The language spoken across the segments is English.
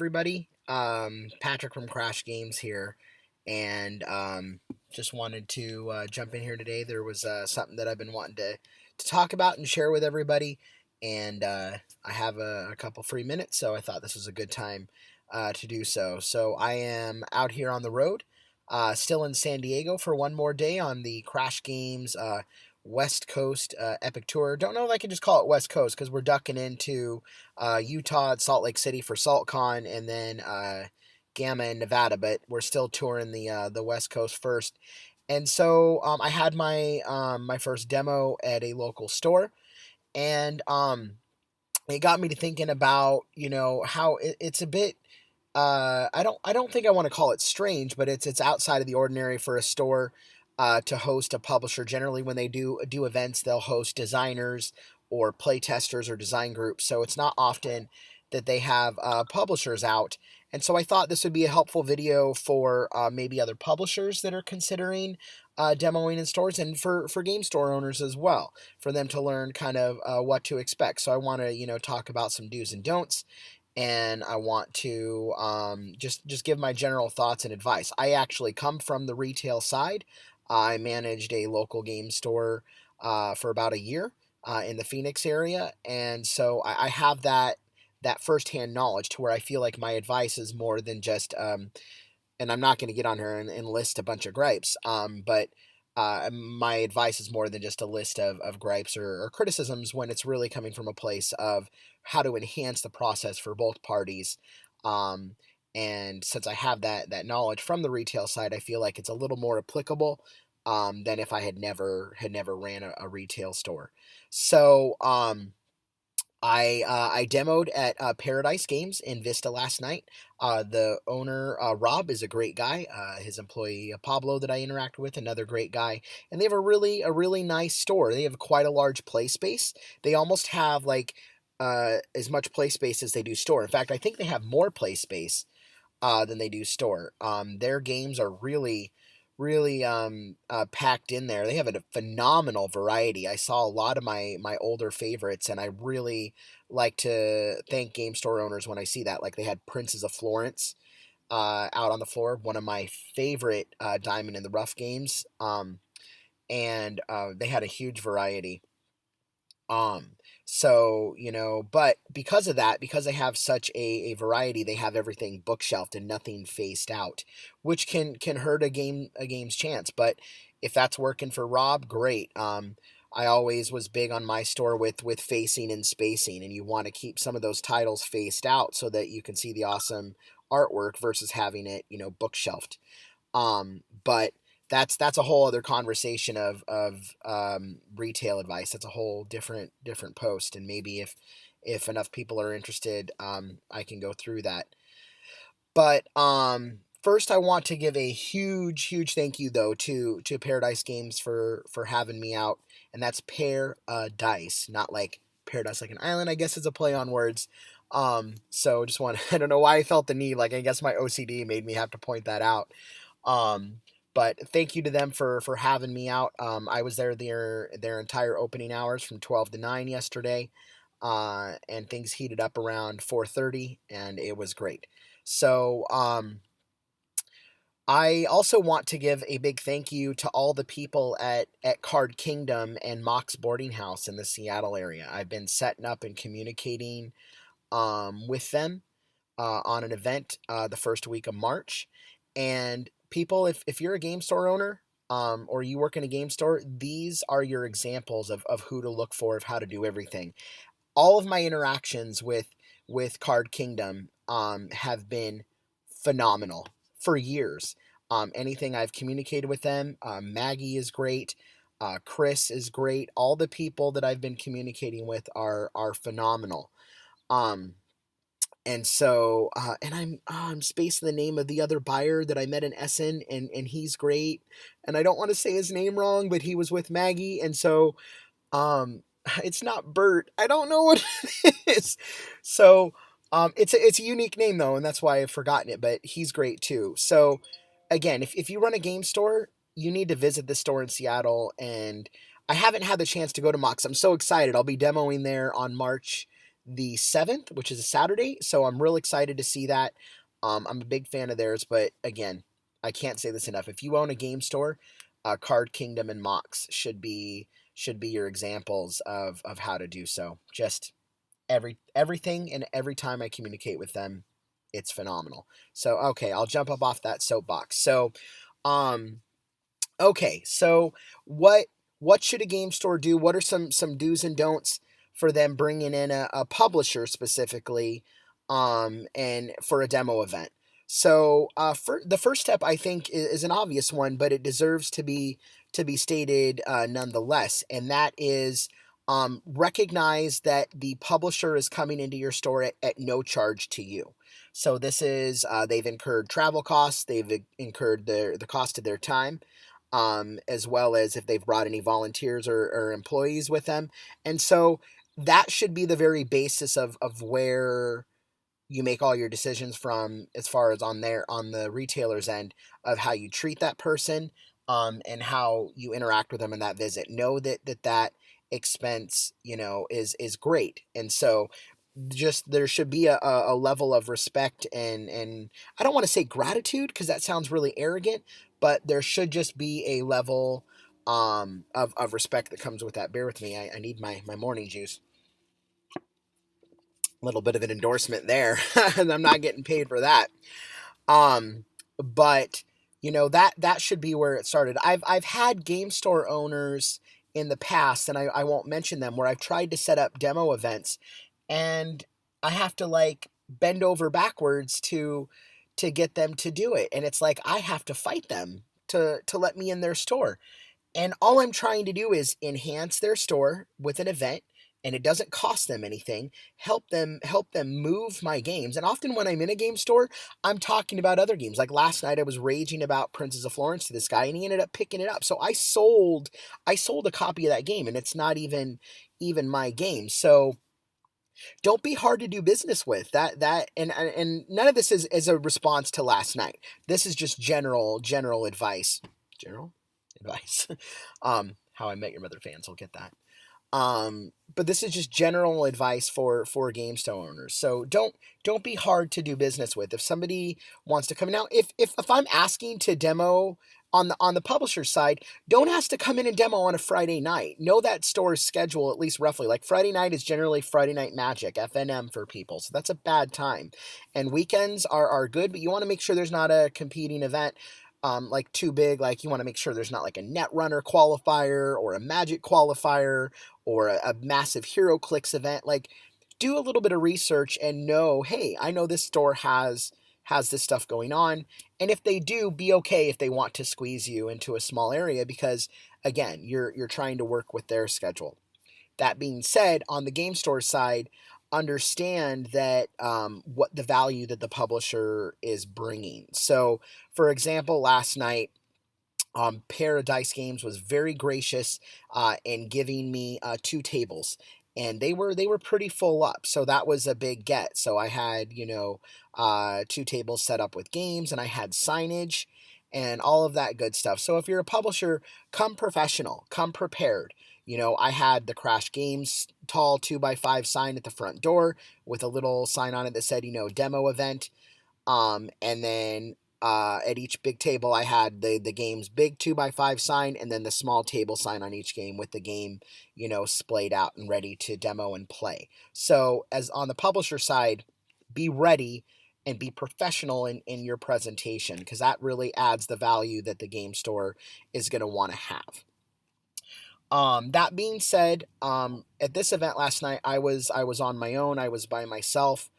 Everybody. Patrick from Crash Games here, and just wanted to jump in here today. There was something that I've been wanting to talk about and share with everybody, and I have a couple free minutes, so I thought this was a good time to do so. So I am out here on the road, still in San Diego for one more day on the Crash Games West Coast Epic Tour. Don't know if I can just call it West Coast because we're ducking into Utah at Salt Lake City for SaltCon, and then Gamma in Nevada. But we're still touring the West Coast first. And so I had my first demo at a local store, and it got me to thinking about how it's a bit. I don't think I want to call it strange, but it's outside of the ordinary for a store to host a publisher. Generally, when they do events, they'll host designers or play testers or design groups. So it's not often that they have publishers out. And so I thought this would be a helpful video for maybe other publishers that are considering demoing in stores, and for game store owners as well, for them to learn kind of what to expect. So I want to talk about some do's and don'ts, and I want to just give my general thoughts and advice. I actually come from the retail side. I managed a local game store for about a year in the Phoenix area, and so I have that firsthand knowledge to where I feel like my advice is more than just and I'm not going to get on here and list a bunch of gripes, but my advice is more than just a list of gripes or criticisms, when it's really coming from a place of how to enhance the process for both parties. Um, and since I have that knowledge from the retail side, I feel like it's a little more applicable than if I had never ran a retail store. So I demoed at Paradise Games in Vista last night. The owner, Rob, is a great guy. His employee, Pablo, that I interact with, another great guy. And they have a really nice store. They have quite a large play space. They almost have like as much play space as they do store. In fact, I think they have more play space than they do store. Their games are really packed in there. They have a phenomenal variety. I saw a lot of my older favorites, and I really like to thank game store owners when I see that. Like they had Princes of Florence out on the floor, one of my favorite Diamond in the Rough games, and they had a huge variety. Um, but because of that, because they have such a variety, they have everything bookshelved and nothing faced out, which can hurt a game's chance. But if that's working for Rob, great. I always was big on my store with facing and spacing, and you want to keep some of those titles faced out so that you can see the awesome artwork versus having it, bookshelved. But that's a whole other conversation of retail advice. That's a whole different post, and maybe if enough people are interested, I can go through that. But first, I want to give a huge thank you though to Paradise Games for having me out, and that's Dice, not like paradise like an island. I guess it's a play on words. So just want I don't know why I felt the need. Like I guess my OCD made me have to point that out. Um, but thank you to them for having me out. I was there their entire opening hours from 12 to 9 yesterday, and things heated up around 4:30, and it was great. So I also want to give a big thank you to all the people at Card Kingdom and Mox Boarding House in the Seattle area. I've been setting up and communicating with them on an event the first week of March. And people, if you're a game store owner or you work in a game store, these are your examples of who to look for, of how to do everything. All of my interactions with Card Kingdom have been phenomenal for years. Anything I've communicated with them, Maggie is great. Chris is great. All the people that I've been communicating with are phenomenal. Um, and so, and I'm spacing the name of the other buyer that I met in Essen, and he's great. And I don't want to say his name wrong, but he was with Maggie, and so um, it's not Bert. I don't know what it is. So, it's a unique name though, and that's why I've forgotten it. But he's great too. So, again, if you run a game store, you need to visit the store in Seattle. And I haven't had the chance to go to Mox. I'm so excited. I'll be demoing there on March the 7th, which is a Saturday. So I'm real excited to see that. I'm a big fan of theirs, but again, I can't say this enough. If you own a game store, Card Kingdom and Mox should be your examples of how to do so. Just everything and every time I communicate with them, it's phenomenal. So okay, I'll jump up off that soapbox. So um okay, so what what should a game store do? What are some do's and don'ts for them bringing in a publisher specifically, and for a demo event? So, for the first step, I think is an obvious one, but it deserves to be stated nonetheless, and that is recognize that the publisher is coming into your store at no charge to you. So this is they've incurred travel costs, they've incurred the cost of their time, as well as if they've brought any volunteers or employees with them. And so that should be the very basis of where you make all your decisions from, as far as on the retailer's end, of how you treat that person, and how you interact with them in that visit. Know that expense, is great. And so just there should be a level of respect, and I don't want to say gratitude because that sounds really arrogant, but there should just be a level of respect that comes with that. Bear with me, I need my morning juice. A little bit of an endorsement there, and I'm not getting paid for that. But that should be where it started. I've had game store owners in the past, and I won't mention them, where I've tried to set up demo events, and I have to like bend over backwards to get them to do it, and it's like I have to fight them to let me in their store. And all I'm trying to do is enhance their store with an event, and it doesn't cost them anything. Help them move my games. And often when I'm in a game store, I'm talking about other games. Like last night I was raging about Princess of Florence to this guy, and he ended up picking it up. So I sold a copy of that game, and it's not even my game. So don't be hard to do business with. And none of this is a response to last night. This is just general advice. General advice. How I Met Your Mother fans will get that. But this is just general advice for game store owners. So don't be hard to do business with. If somebody wants to come in now, if I'm asking to demo on the publisher side, don't ask to come in and demo on a Friday night. Know that store's schedule at least roughly. Like Friday night is generally Friday Night Magic, FNM for people. So that's a bad time. And weekends are good, but you want to make sure there's not a competing event like too big. Like you want to make sure there's not like a Netrunner qualifier or a Magic qualifier or a massive HeroClix event. Like do a little bit of research and know, hey, I know this store has this stuff going on. And if they do, be okay if they want to squeeze you into a small area, because again, you're trying to work with their schedule. That being said, on the game store side, understand that what the value that the publisher is bringing. So, for example, last night, Paradise Games was very gracious in giving me two tables, and they were pretty full up. So that was a big get. So I had two tables set up with games, and I had signage and all of that good stuff. So if you're a publisher, come professional, come prepared. I had the Crash Games tall 2x5 sign at the front door with a little sign on it that said, demo event. And then at each big table, I had the game's big 2x5 sign, and then the small table sign on each game with the game, splayed out and ready to demo and play. So as on the publisher side, be ready and be professional in your presentation, because that really adds the value that the game store is going to want to have. That being said, at this event last night, I was on my own. I was by myself.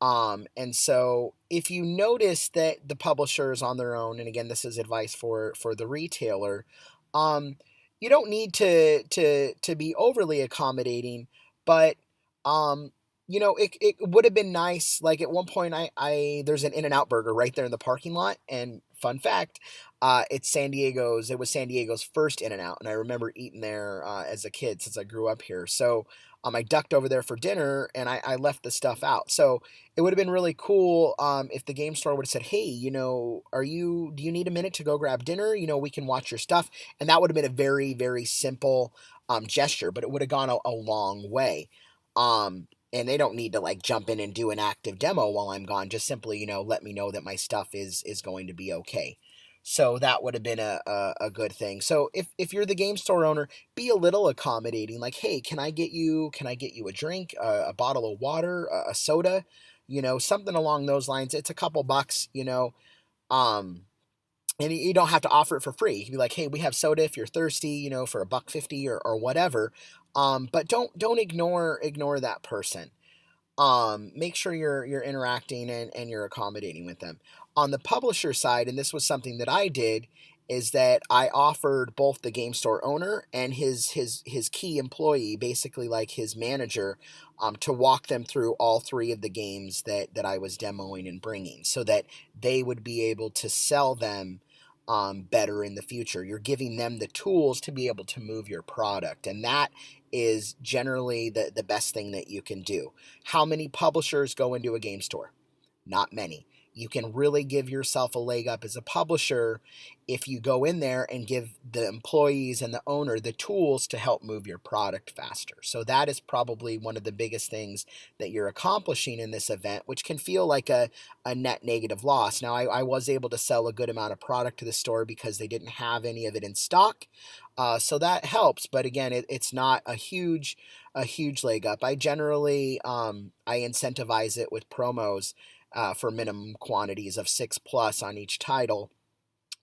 And so if you notice that the publisher is on their own, and again, this is advice for the retailer, um, you don't need to be overly accommodating, but it would have been nice. Like at one point, I there's an In-N-Out burger right there in the parking lot, and fun fact, it was San Diego's first In-N-Out, and I remember eating there as a kid since I grew up here. So I ducked over there for dinner, and I left the stuff out. So it would have been really cool if the game store would have said, hey, do you need a minute to go grab dinner? We can watch your stuff. And that would have been a very, very simple gesture, but it would have gone a long way. and they don't need to like jump in and do an active demo while I'm gone. Just simply, let me know that my stuff is going to be okay. So that would have been a good thing. So if you're the game store owner, be a little accommodating. Like, hey, can I get you a drink, a bottle of water, a soda, something along those lines. It's a couple bucks, um, and you don't have to offer it for free. You can be like, hey, we have soda if you're thirsty, for a buck 50 or whatever. But don't ignore that person. Make sure you're interacting and you're accommodating with them. On the publisher side, and this was something that I did, is that I offered both the game store owner and his key employee, basically like his manager, to walk them through all three of the games that I was demoing and bringing, so that they would be able to sell them better in the future. You're giving them the tools to be able to move your product, and that is generally the best thing that you can do. How many publishers go into a game store? Not many. You can really give yourself a leg up as a publisher if you go in there and give the employees and the owner the tools to help move your product faster. So that is probably one of the biggest things that you're accomplishing in this event, which can feel like a net negative loss. Now, I was able to sell a good amount of product to the store because they didn't have any of it in stock. So that helps, but again, it's not a huge leg up. I generally I incentivize it with promos for minimum quantities of 6+ on each title,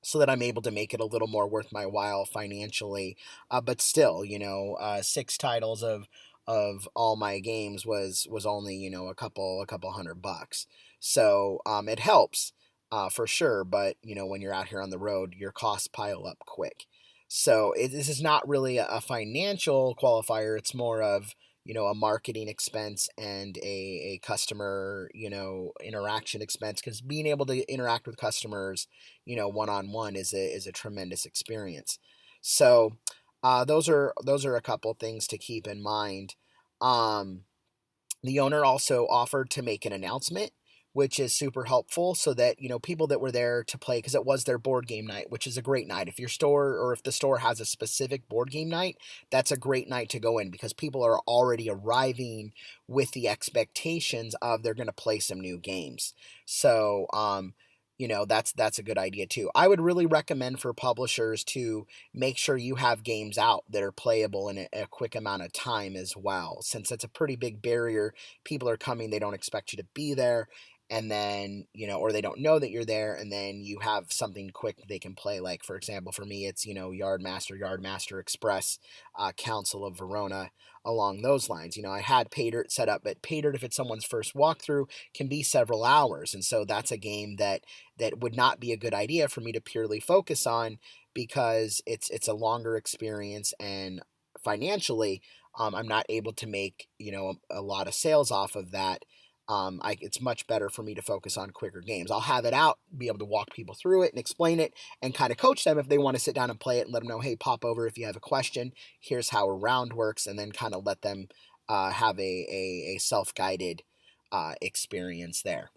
so that I'm able to make it a little more worth my while financially. But still, 6 titles of all my games was only a couple $100. So it helps for sure. But when you're out here on the road, your costs pile up quick. So this is not really a financial qualifier. It's more of a marketing expense and a customer interaction expense, because being able to interact with customers one on one is a tremendous experience. So those are a couple things to keep in mind. Um, the owner also offered to make an announcement, which is super helpful, so that people that were there to play, because it was their board game night, which is a great night. If your store, or if the store has a specific board game night, that's a great night to go in, because people are already arriving with the expectations of they're going to play some new games. So that's a good idea too. I would really recommend for publishers to make sure you have games out that are playable in a quick amount of time as well, since it's a pretty big barrier. People are coming, they don't expect you to be there, and then or they don't know that you're there, and then you have something quick they can play. Like, for example, for me, it's Yardmaster Express, Council of Verona, along those lines. I had Pay Dirt set up, but Pay Dirt, if it's someone's first walkthrough, can be several hours, and so that's a game that would not be a good idea for me to purely focus on, because it's a longer experience, and financially, I'm not able to make a lot of sales off of that. It's much better for me to focus on quicker games. I'll have it out, be able to walk people through it and explain it, and kind of coach them if they want to sit down and play it, and let them know, hey, pop over if you have a question. Here's how a round works, and then kind of let them have a self-guided experience there.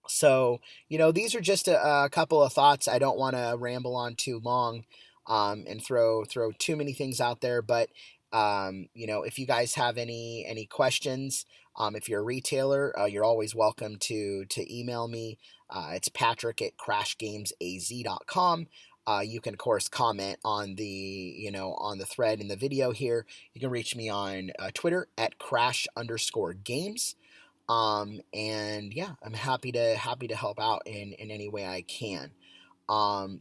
So, these are just a couple of thoughts. I don't want to ramble on too long, and throw too many things out there. But if you guys have any questions, if you're a retailer, you're always welcome to email me. It's patrick@crashgamesaz.com. You can, of course, comment on the thread in the video here. You can reach me on Twitter at @crash_games. And yeah, I'm happy to help out in any way I can.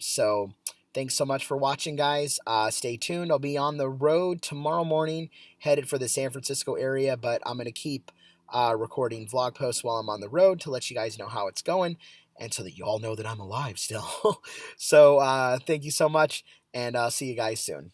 So thanks so much for watching, guys. Stay tuned. I'll be on the road tomorrow morning, headed for the San Francisco area, but I'm gonna keep recording vlog posts while I'm on the road to let you guys know how it's going, and so that you all know that I'm alive still. So thank you so much, and I'll see you guys soon.